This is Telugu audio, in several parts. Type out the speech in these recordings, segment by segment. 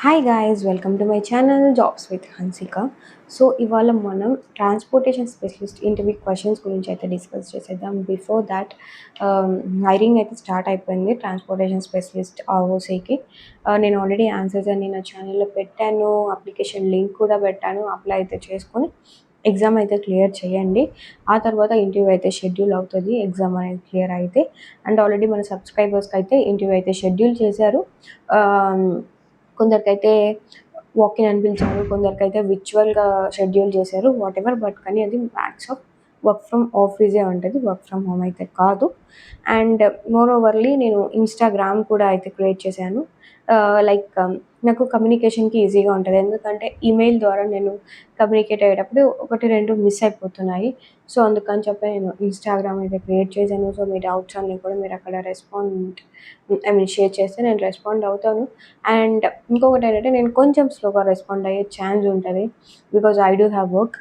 Hi guys, welcome to my channel jobs with Hansika. So ఇవాళ మనం ట్రాన్స్పోర్టేషన్ స్పెషలిస్ట్ ఇంటర్వ్యూ క్వశ్చన్స్ గురించి అయితే డిస్కస్ చేసేద్దాం. బిఫోర్ దాట్ హైరింగ్ అయితే స్టార్ట్ అయిపోయింది ట్రాన్స్పోర్టేషన్ స్పెషలిస్ట్ ఆర్ఓసీకి. నేను ఆల్రెడీ ఆన్సర్స్ అన్ని నా ఛానల్లో పెట్టాను, అప్లికేషన్ లింక్ కూడా పెట్టాను. అప్లై అయితే చేసుకొని ఎగ్జామ్ అయితే క్లియర్ చేయండి. ఆ తర్వాత ఇంటర్వ్యూ అయితే షెడ్యూల్ అవుతుంది ఎగ్జామ్ అనేది క్లియర్ అయితే. అండ్ ఆల్రెడీ మన సబ్స్క్రైబర్స్కి అయితే ఇంటర్వ్యూ అయితే షెడ్యూల్ చేశారు. కొందరికైతే వాకిన్ అని పిలిచారు, కొందరికైతే విర్చువల్గా షెడ్యూల్ చేశారు. వాట్ ఎవర్, బట్ కానీ అది మ్యాక్స్ ఆఫ్ వర్క్ ఫ్రమ్ ఆఫీసే ఉంటుంది, వర్క్ ఫ్రమ్ హోమ్ అయితే కాదు. అండ్ మోర్ ఓవర్లీ నేను ఇన్స్టాగ్రామ్ కూడా అయితే క్రియేట్ చేశాను. లైక్ నాకు కమ్యూనికేషన్కి ఈజీగా ఉంటుంది, ఎందుకంటే ఈమెయిల్ ద్వారా నేను కమ్యూనికేట్ అయ్యేటప్పుడు ఒకటి రెండు మిస్ అయిపోతున్నాయి. సో అందుకని చెప్పి నేను ఇన్స్టాగ్రామ్ అయితే క్రియేట్ చేశాను. సో మీ డౌట్స్ అన్నీ కూడా మీరు అక్కడ షేర్ చేస్తే నేను రెస్పాండ్ అవుతాను. అండ్ ఇంకొకటి ఏంటంటే నేను కొంచెం స్లోగా రెస్పాండ్ అయ్యే ఛాన్స్ ఉంటుంది, because I do have work.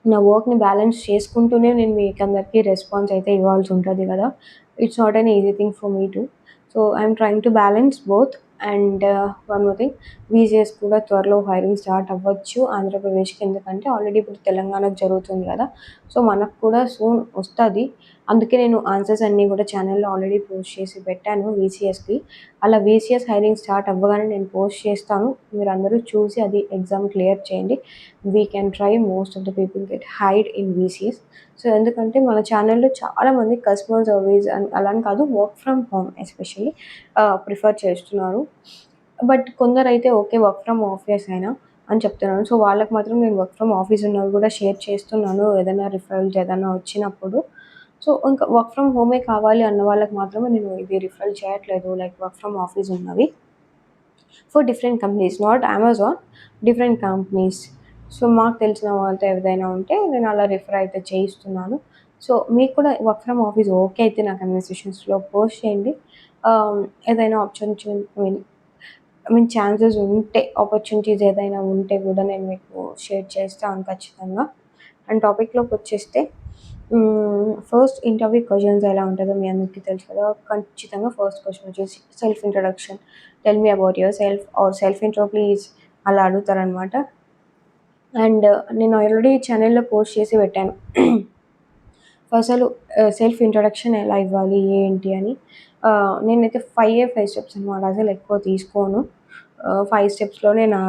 నా వర్క్ని బ్యాలెన్స్ చేసుకుంటూనే నేను మీకు అందరికీ రెస్పాన్స్ అయితే ఇవ్వాల్సి ఉంటుంది కదా. It's not an easy thing for me too. So I'm trying to balance both. And one more thing, VCS కూడా త్వరలో హైరింగ్ స్టార్ట్ అవ్వచ్చు ఆంధ్రప్రదేశ్కి, ఎందుకంటే ఆల్రెడీ ఇప్పుడు తెలంగాణకు జరుగుతుంది కదా. సో మనకు కూడా సూన్ వస్తుంది. అందుకే నేను ఆన్సర్స్ అన్నీ కూడా ఛానల్లో ఆల్రెడీ పోస్ట్ చేసి పెట్టాను వీసీఎస్కి. అలా వీసీఎస్ హైరింగ్ స్టార్ట్ అవ్వగానే నేను పోస్ట్ చేస్తాను, మీరు అందరూ చూసి అది ఎగ్జామ్ క్లియర్ చేయండి. We can try, most of the people get hired in VCS. So ఎందుకంటే మన ఛానల్లో చాలామంది కస్టమర్ సర్వీస్ అలా అని కాదు, work from home especially prefer చేస్తున్నారు. బట్ కొందరైతే ఓకే వర్క్ ఫ్రమ్ ఆఫీస్ అయినా అని చెప్తున్నాను. సో వాళ్ళకి మాత్రం నేను వర్క్ ఫ్రమ్ ఆఫీస్ ఉన్నవి కూడా షేర్ చేస్తున్నాను, ఏదైనా రిఫరల్స్ ఏదైనా వచ్చినప్పుడు. సో ఇంకా వర్క్ ఫ్రమ్ హోమే కావాలి అన్న వాళ్ళకి మాత్రమే నేను ఇది రిఫరల్ చేయట్లేదు, లైక్ వర్క్ ఫ్రమ్ ఆఫీస్ ఉన్నవి for different companies, not Amazon, different companies. So మాకు తెలిసిన వాళ్ళతో ఏదైనా ఉంటే నేను అలా రిఫర్ అయితే చేయిస్తున్నాను. సో మీకు కూడా వర్క్ ఫ్రమ్ ఆఫీస్ ఓకే అయితే నా కన్వర్సేషన్స్లో పోస్ట్ చేయండి. ఏదైనా ఛాన్సెస్ ఉంటే, ఆపర్చునిటీస్ ఏదైనా ఉంటే కూడా నేను మీకు షేర్ చేస్తాను ఖచ్చితంగా. అండ్ టాపిక్లోకి వచ్చేస్తే ఫస్ట్ ఇంటర్వ్యూ క్వశ్చన్స్ ఎలా ఉంటుందో మీ అందరికీ తెలుసు కదా. ఖచ్చితంగా ఫస్ట్ క్వశ్చన్ వచ్చేసి self introduction, tell me about yourself or self intro please, అలా అడుగుతారనమాట. అండ్ నేను ఆల్రెడీ ఛానల్లో పోస్ట్ చేసి పెట్టాను అసలు సెల్ఫ్ ఇంట్రొడక్షన్ ఎలా ఇవ్వాలి ఏంటి అని. నేనైతే 5 స్టెప్స్ అనమాట, అసలు ఎక్కువ తీసుకోను. 5 స్టెప్స్లోనే నా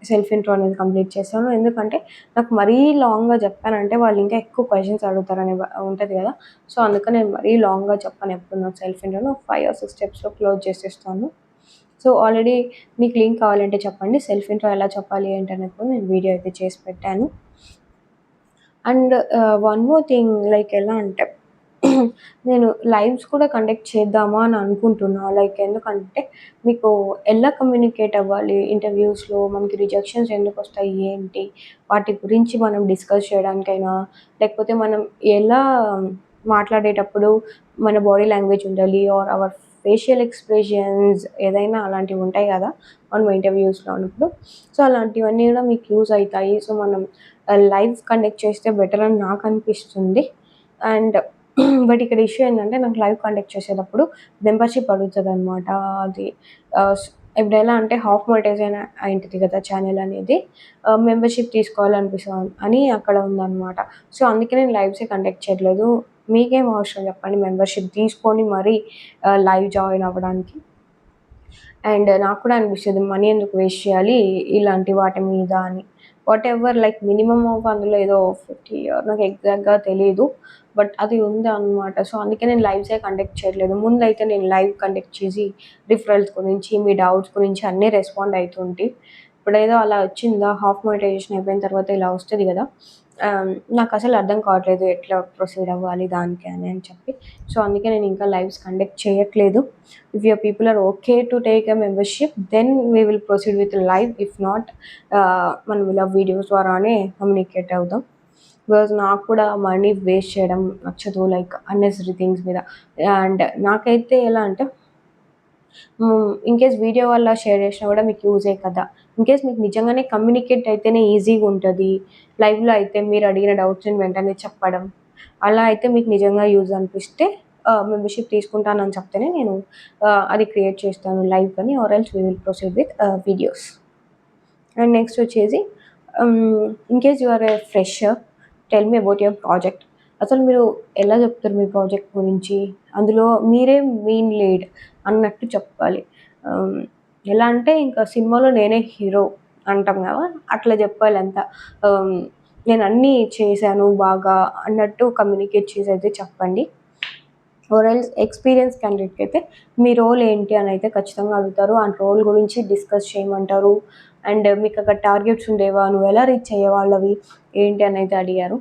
సెల్ఫ్ ఇంట్రో అనేది కంప్లీట్ చేస్తాను. ఎందుకంటే నాకు మరీ లాంగ్గా చెప్పానంటే వాళ్ళు ఇంకా ఎక్కువ క్వశ్చన్స్ అడుగుతారని ఉంటుంది కదా. సో అందుకని నేను మరీ లాంగ్గా చెప్పను ఎప్పుడు నా సెల్ఫ్ ఇంట్రోను. 5 or 6 స్టెప్స్లో క్లోజ్ చేసేస్తాను. సో ఆల్రెడీ మీకు లింక్ కావాలంటే చెప్పండి, సెల్ఫ్ ఇంట్రో ఎలా చెప్పాలి ఏంటనేది కూడా నేను వీడియో అయితే చేసి పెట్టాను. And one more thing, like ఎలా అంటే నేను లైవ్స్ కూడా కండక్ట్ చేద్దామా అని అనుకుంటున్నా. లైక్ ఎందుకంటే మీకు ఎలా కమ్యూనికేట్ అవ్వాలి ఇంటర్వ్యూస్లో, మనకి రిజెక్షన్స్ ఎందుకు వస్తాయి ఏంటి, వాటి గురించి మనం డిస్కస్ చేయడానికైనా, లేకపోతే మనం ఎలా మాట్లాడేటప్పుడు మన బాడీ లాంగ్వేజ్ ఉండాలి, ఆర్ అవర్ ఫేషియల్ ఎక్స్ప్రెషన్స్ ఏదైనా అలాంటివి ఉంటాయి కదా మనం ఇంటర్వ్యూస్లో ఉన్నప్పుడు. సో అలాంటివన్నీ కూడా మీకు యూజ్ అవుతాయి. సో మనం లైవ్ కండక్ట్ చేస్తే బెటర్ అని నాకు అనిపిస్తుంది. అండ్ బట్ ఇక్కడ ఇష్యూ ఏంటంటే నాకు లైవ్ కండక్ట్ చేసేటప్పుడు మెంబర్షిప్ అడుగుతుంది అనమాట. అది ఇప్పుడు ఎలా అంటే హాఫ్ మోనిటైజ్ అయినా అయింటుంది కదా ఛానల్ అనేది, మెంబర్షిప్ తీసుకోవాలనిపిస్తుంది అని అక్కడ ఉందన్నమాట. సో అందుకే నేను లైవ్సే కండక్ట్ చేయట్లేదు. మీకేం అవసరం చెప్పండి మెంబర్షిప్ తీసుకొని మరీ లైవ్ జాయిన్ అవ్వడానికి. అండ్ నాకు కూడా అనిపిస్తుంది మనీ ఎందుకు వేస్ట్ చేయాలి ఇలాంటి వాటి మీద అని. What ever, like minimum of అందులో ఏదో 50 నాకు ఎగ్జాక్ట్గా తెలియదు, బట్ అది ఉంది అనమాట. సో అందుకే నేను లైవ్సే కండక్ట్ చేయట్లేదు. ముందైతే నేను లైవ్ కండక్ట్ చేసి రిఫరల్స్ గురించి, మీ డౌట్స్ గురించి అన్నీ రెస్పాండ్ అవుతుంటే, ఇప్పుడు ఏదో అలా వచ్చిందా, హాఫ్ మానిటైజేషన్ అయిపోయిన తర్వాత ఇలా వస్తుంది కదా. నాకు అసలు అర్థం కావట్లేదు ఎట్లా ప్రొసీడ్ అవ్వాలి దానికి అని చెప్పి. సో అందుకే నేను ఇంకా లైవ్స్ కండక్ట్ చేయట్లేదు. If your people are okay to take a membership, then we will proceed with live. If not, మనం ఇలా వీడియోస్ ద్వారానే కమ్యూనికేట్ అవుదాం. బికాజ్ నాకు కూడా మనీ వేస్ట్ చేయడం నచ్చదు, లైక్ అన్నెసరీ థింగ్స్ మీద. అండ్ నాకైతే ఎలా అంటే ఇన్కేస్ వీడియో వల్ల షేర్ చేసినా కూడా మీకు యూజే కదా. ఇన్కేస్ మీకు నిజంగానే కమ్యూనికేట్ అయితేనే ఈజీగా ఉంటుంది. లైవ్లో అయితే మీరు అడిగిన డౌట్స్ని వెంటనే చెప్పడం, అలా అయితే మీకు నిజంగా యూజ్ అనిపిస్తే మెంబర్‌షిప్ తీసుకుంటానని చెప్తేనే నేను అది క్రియేట్ చేస్తాను లైవ్ అని, or else we will proceed with videos. And next వచ్చేసి in case you are a fresher, tell me about your project. అసలు మీరు ఎలా చెప్తారు మీ ప్రాజెక్ట్ గురించి? అందులో మీరే మెయిన్ లీడ్ అన్నట్టు చెప్పాలి. ఎలా అంటే ఇంకా సినిమాలో నేనే హీరో అంటాం కదా, అట్లా చెప్పాలి అంతా. నేను అన్నీ చేశాను బాగా అన్నట్టు కమ్యూనికేట్ చేసి అయితే చెప్పండి. ఆర్ ఎల్స్ ఎక్స్పీరియన్స్ క్యాండిడేట్కి అయితే మీ రోల్ ఏంటి అని అయితే ఖచ్చితంగా అడుగుతారు. ఆ రోల్ గురించి డిస్కస్ చేయమంటారు. అండ్ మీకు అక్కడ టార్గెట్స్ ఉండేవా, నువ్వు ఎలా రీచ్ అయ్యేవాళ్ళవి ఏంటి అని అయితే అడిగారు.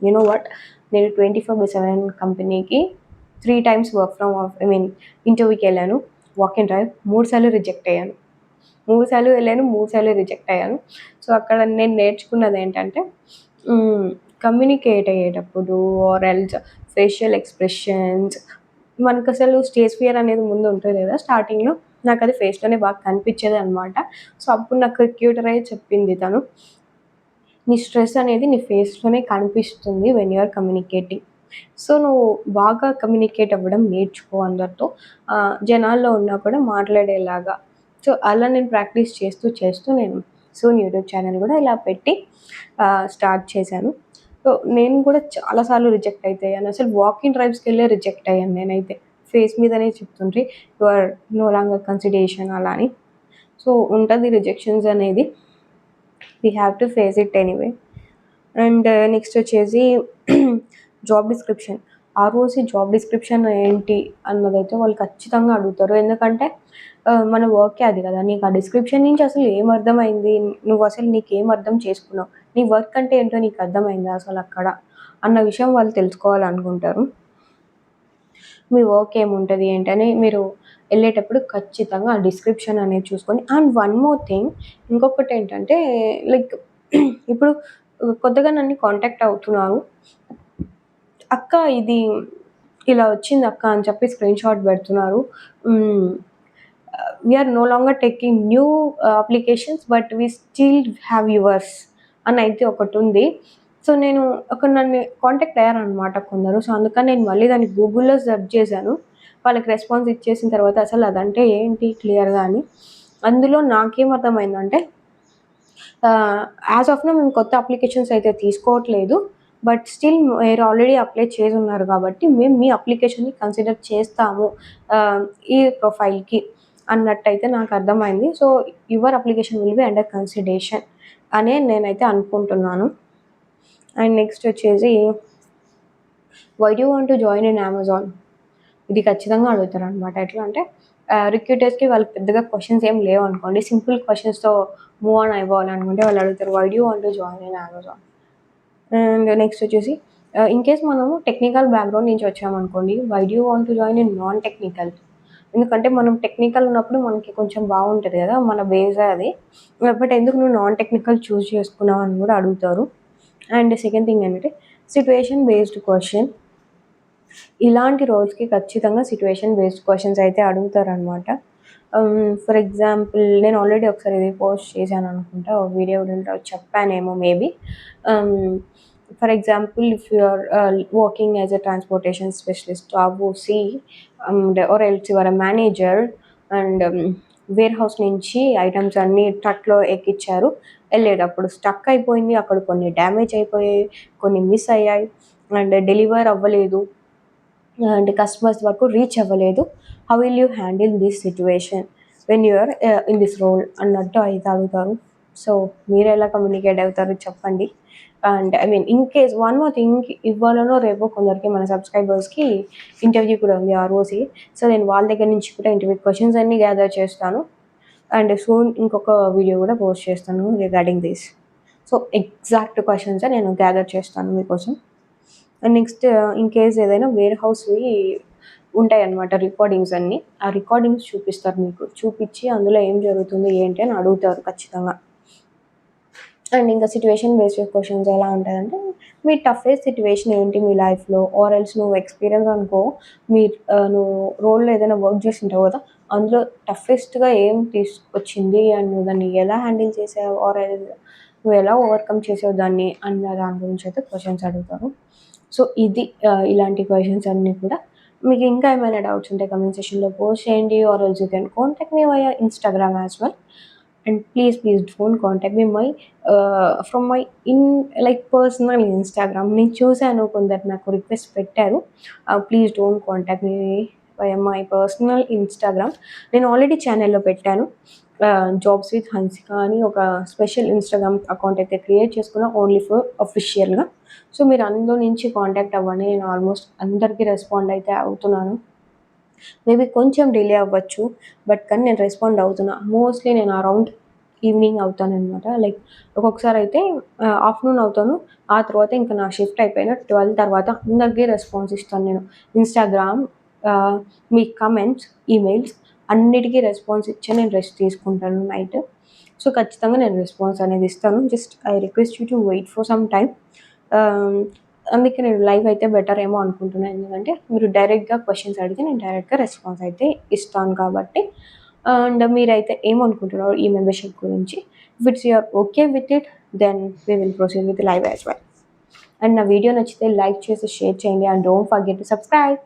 యు నో వాట్, నేను 24/7 కంపెనీకి 3 టైమ్స్ వర్క్ ఫ్రమ్ ఇంటర్వ్యూకి వెళ్ళాను. వాక్ ఇన్ డ్రైవ్ 3 సార్లు రిజెక్ట్ అయ్యాను. 3 సార్లు వెళ్ళాను, 3 సార్లు రిజెక్ట్ అయ్యాను. సో అక్కడ నేను నేర్చుకున్నది ఏంటంటే కమ్యూనికేట్ అయ్యేటప్పుడు ఆర్ ఎల్స్ ఫేషియల్ ఎక్స్ప్రెషన్స్, మనకు అసలు స్టేజ్ ఫియర్ అనేది ముందు ఉంటుంది కదా స్టార్టింగ్లో, నాకు అది ఫేస్లోనే బాగా కనిపించేది అనమాట. సో అప్పుడు నాకు రిక్రూటర్ అయ్యి చెప్పింది తను, నీ స్ట్రెస్ అనేది నీ ఫేస్లోనే కనిపిస్తుంది when you are communicating. So నువ్వు బాగా కమ్యూనికేట్ అవ్వడం నేర్చుకో అందరితో, జనాల్లో ఉన్నా కూడా మాట్లాడేలాగా. సో అలా నేను ప్రాక్టీస్ చేస్తూ నేను సోన్ యూట్యూబ్ ఛానల్ కూడా ఇలా పెట్టి స్టార్ట్ చేశాను. సో నేను కూడా చాలాసార్లు రిజెక్ట్ అయిపోయాను. అసలు వాకింగ్ డ్రైవ్స్కి వెళ్ళే రిజెక్ట్ అయ్యాను నేనైతే. ఫేస్ మీదనే చెప్తుండ్రి you are no longer consideration అలా అని. సో ఉంటుంది రిజెక్షన్స్ అనేది, we have to face it anyway. And next వచ్చేసి job description. ROC job description ఏంటి అన్నదైతే వాళ్ళు ఖచ్చితంగా అడుగుతారు. ఎందుకంటే మన వర్కే అది కదా. నీకు ఆ డిస్క్రిప్షన్ నుంచి అసలు ఏం అర్థమైంది, నువ్వు అసలు నీకేం అర్థం చేసుకున్నావు, నీ వర్క్ అంటే ఏంటో నీకు అర్థమైందా అసలు అక్కడ అన్న విషయం వాళ్ళు తెలుసుకోవాలనుకుంటారు. మీ వర్క్ ఏముంటుంది ఏంటని మీరు వెళ్ళేటప్పుడు ఖచ్చితంగా ఆ డిస్క్రిప్షన్ అనేది చూసుకొని. అండ్ వన్ మోర్ థింగ్, ఇంకొకటి ఏంటంటే లైక్ ఇప్పుడు కొత్తగా నన్ను కాంటాక్ట్ అవుతున్నారు, అక్క ఇది ఇలా వచ్చింది అక్క అని చెప్పి స్క్రీన్ షాట్ పెడుతున్నారు. We're no longer taking new applications but we still have yours అని అయితే ఒకటి ఉంది. సో నేను ఒక నన్ను కాంటాక్ట్ అయ్యారనమాట కొందరు. సో అందుకని నేను మళ్ళీ దాన్ని గూగుల్లో సెర్చ్ చేశాను. వాళ్ళకి రెస్పాన్స్ ఇచ్చేసిన తర్వాత అసలు అదంటే ఏంటి క్లియర్గా అని. అందులో నాకేం అర్థమైందంటే యాజ్ ఆఫ్ నౌ మేము కొత్త అప్లికేషన్స్ అయితే తీసుకోవట్లేదు, బట్ స్టిల్ మీరు ఆల్రెడీ అప్లై చేసి ఉన్నారు కాబట్టి మేము మీ అప్లికేషన్ని కన్సిడర్ చేస్తాము ఈ ప్రొఫైల్కి అన్నట్టయితే నాకు అర్థమైంది. So your application will be under consideration అనే నేనైతే అనుకుంటున్నాను. అండ్ నెక్స్ట్ వచ్చేసి why do want to join in Amazon, ఇది ఖచ్చితంగా అడుగుతారు అనమాట. ఎట్లా అంటే రిక్రూటర్స్కి వాళ్ళకి పెద్దగా క్వశ్చన్స్ ఏం లేవు అనుకోండి, సింపుల్ క్వశ్చన్స్తో మూవ్ ఆన్ అయిపోవాలనుకుంటే వాళ్ళు అడుగుతారు why do want to join in Amazon. And next వచ్చేసి ఇన్ కేస్ మనము టెక్నికల్ బ్యాక్గ్రౌండ్ నుంచి వచ్చామనుకోండి, why do want to join in non technical. ఎందుకంటే మనం టెక్నికల్ ఉన్నప్పుడు మనకి కొంచెం బాగుంటుంది కదా, మన బేస్ అది. బట్ ఎందుకు నువ్వు నాన్ టెక్నికల్ చూస్ చేసుకున్నావు అని కూడా అడుగుతారు. అండ్ సెకండ్ థింగ్ ఏంటంటే సిట్యుయేషన్ బేస్డ్ క్వశ్చన్. ఇలాంటి రోల్స్కి ఖచ్చితంగా సిట్యుయేషన్ బేస్డ్ క్వశ్చన్స్ అయితే అడుగుతారనమాట. ఫర్ ఎగ్జాంపుల్ నేను ఆల్రెడీ ఒకసారి ఇది పోస్ట్ చేశాను అనుకుంటా, వీడియో చెప్పానేమో maybe. For example if you are working as a transportation specialist ROC or else your manager and warehouse నుంచి ఐటమ్స్ అన్నీ ట్రక్లో ఎక్కించారు, వెళ్ళేటప్పుడు స్టక్ అయిపోయింది, అక్కడ కొన్ని డ్యామేజ్ అయిపోయాయి, కొన్ని మిస్ అయ్యాయి అండ్ డెలివర్ అవ్వలేదు అండ్ కస్టమర్స్ వరకు రీచ్ అవ్వలేదు. How will you handle this situation when you're in this role అన్నట్టు అయితే అడుగుతారు. సో మీరు ఎలా కమ్యూనికేట్ అవుతారు చెప్పండి. And in case one more thing, ఇవ్వాలనో రేపో కొందరికి మన సబ్స్క్రైబర్స్కి ఇంటర్వ్యూ కూడా ఉంది ఆర్ఓసి. సో నేను వాళ్ళ దగ్గర నుంచి కూడా ఇంటర్వ్యూ క్వశ్చన్స్ అన్నీ గ్యాదర్ చేస్తాను అండ్ సూన్ ఇంకొక వీడియో కూడా పోస్ట్ చేస్తాను regarding this. So exact questions నేను గ్యాదర్ చేస్తాను మీకోసం. అండ్ నెక్స్ట్ ఇన్ కేస్ ఏదైనా వేర్ హౌస్వి ఉంటాయన్నమాట రికార్డింగ్స్ అన్నీ, ఆ రికార్డింగ్స్ చూపిస్తారు, మీకు చూపించి అందులో ఏం జరుగుతుంది ఏంటి అని అడుగుతారు ఖచ్చితంగా. అండ్ ఇంకా సిట్యుయేషన్ బేస్డ్ క్వశ్చన్స్ ఎలా ఉంటుందంటే మీ టఫెస్ట్ సిట్యువేషన్ ఏంటి మీ లైఫ్లో, ఆర్ ఎల్స్ నువ్వు ఎక్స్పీరియన్స్ అనుకో, నువ్వు రోల్లో ఏదైనా వర్క్ చేసి ఉంటావు కదా, అందులో టఫెస్ట్గా ఏం తీసుకొచ్చింది అండ్ నువ్వు దాన్ని ఎలా హ్యాండిల్ చేసావు, ఆర్ ఎల్స్ నువ్వు ఎలా ఓవర్కమ్ చేసావు దాన్ని అన్న దాని గురించి అయితే క్వశ్చన్స్ అడుగుతారు. సో ఇది ఇలాంటి క్వశ్చన్స్ అన్నీ కూడా మీకు ఇంకా ఏమైనా డౌట్స్ ఉంటే కమెంట్ సెక్షన్లో పోస్ట్ చేయండి, or else you can contact me via Instagram as well. And please don't contact me from my in like personal Instagram. నేను చూశాను కొందరు నాకు రిక్వెస్ట్ పెట్టారు. Please don't contact me via my personal Instagram. నేను ఆల్రెడీ ఛానల్లో పెట్టాను, జాబ్స్ విత్ హన్సిక అని ఒక స్పెషల్ ఇన్స్టాగ్రామ్ అకౌంట్ అయితే క్రియేట్ చేసుకున్నా ఓన్లీ ఫర్ అఫీషియల్గా. సో మీరు అందులో నుంచి కాంటాక్ట్ అవ్వండి. నేను ఆల్మోస్ట్ అందరికీ రెస్పాండ్ అయితే అవుతున్నాను. మేబీ కొంచెం డిలే అవ్వచ్చు, బట్ కానీ నేను రెస్పాండ్ అవుతున్నా. మోస్ట్లీ నేను అరౌండ్ ఈవినింగ్ అవుతాననమాట. లైక్ ఒక్కొక్కసారి అయితే ఆఫ్టర్నూన్ అవుతాను. ఆ తర్వాత ఇంకా నా షిఫ్ట్ అయిపోయిన 12 తర్వాత అందరికీ రెస్పాన్స్ ఇస్తాను నేను. ఇన్స్టాగ్రామ్, మీ కమెంట్స్, ఈమెయిల్స్ అన్నిటికీ రెస్పాన్స్ ఇచ్చి నేను రెస్ట్ తీసుకుంటాను నైట్. సో ఖచ్చితంగా నేను రెస్పాన్స్ అనేది ఇస్తాను. Just I request you to wait for some time. అందుకే నేను లైవ్ అయితే బెటర్ ఏమో అనుకుంటున్నాను. ఎందుకంటే మీరు డైరెక్ట్గా క్వశ్చన్స్ అడిగితే నేను డైరెక్ట్గా రెస్పాన్స్ అయితే ఇస్తాను కాబట్టి. అండ్ మీరైతే ఏమనుకుంటున్నారు ఈ మెంబర్షిప్ గురించి? If it's you're okay with it, then we will proceed with live as well. And నా వీడియో నచ్చితే లైక్ చేసి షేర్ చేయండి. And don't forget to subscribe.